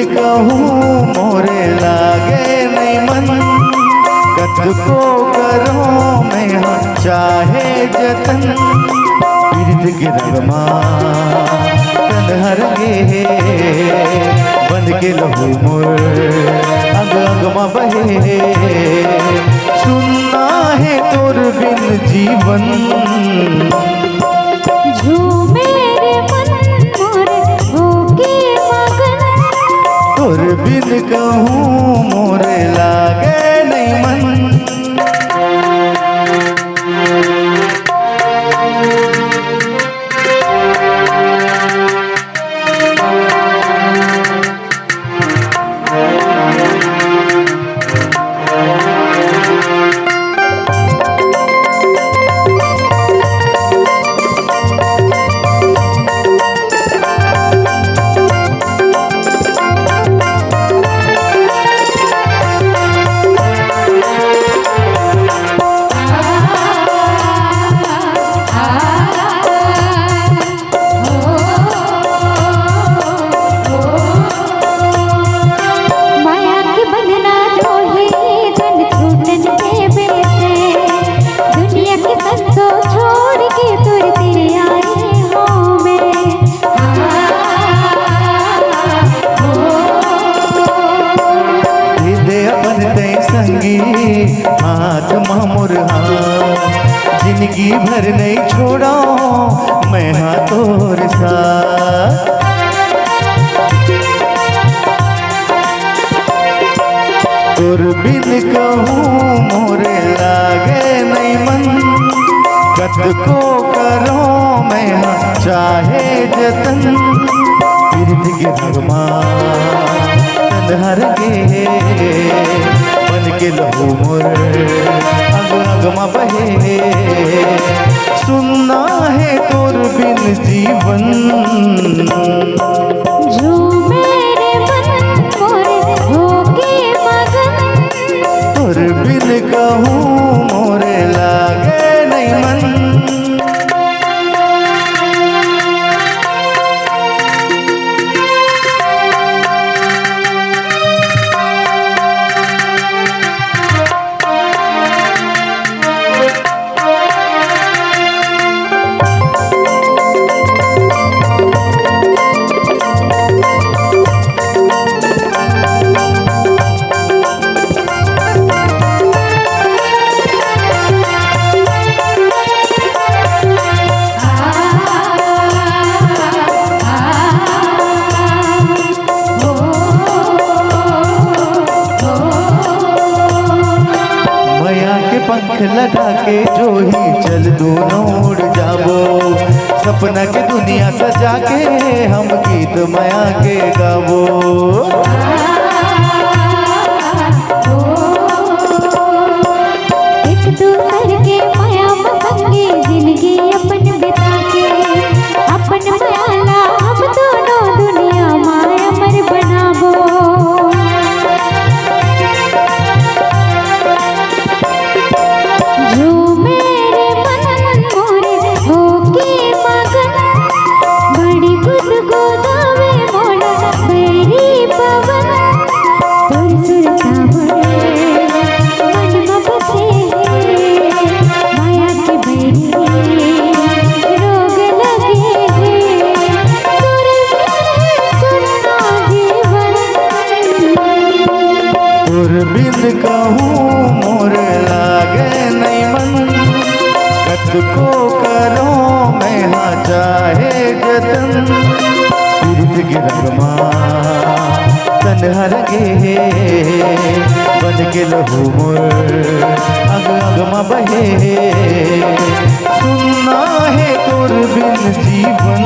कहूँ मोरे लागे नहीं मन, कत को करो मैं हाँ चाहे जतन। पीरित के रगमा तन हर गे, बंद के लहू मोर अंग अंग मा बहे। सुनना है तोर बिन जीवन, झूमे रे मन मोर होके मगन। तोर बिन कहूँ मोरे लागे नहीं मन। आत्मा मुरहा जिंदगी भर नहीं छोड़ा मैं हाँ तोर साथ। तोर बिन कहूँ मोरे लागे नहीं मन, कत को करो मैं हाँ चाहे जतन। पीरित के रगमा तन हर गे, बन के लहू मोर अंग अंग मा बहे। सुनना है तोर बिन जीवन, झूमे रे मन मोर होके मगन। तोर बिन कहूँ मोरे लागे नहीं मन। पंख लगा के जो ही चल दोनों उड़ जाबो, सपना के दुनिया सजा के हम गीत माया के गाबो। एक दूसर के माया संगे जिंदगी अपन बिता के, अपन मायाला हम दोनों दुनिया माया मर बनाबो। बिन कहूँ मोरे लागे नहीं मन, कत को करो मैं हाँ चाहे जतन। पीरित के रगमा तन हर गे, बन के लहू मोर अंग अंग मा बहे। सुनना है तोर बिन जीवन,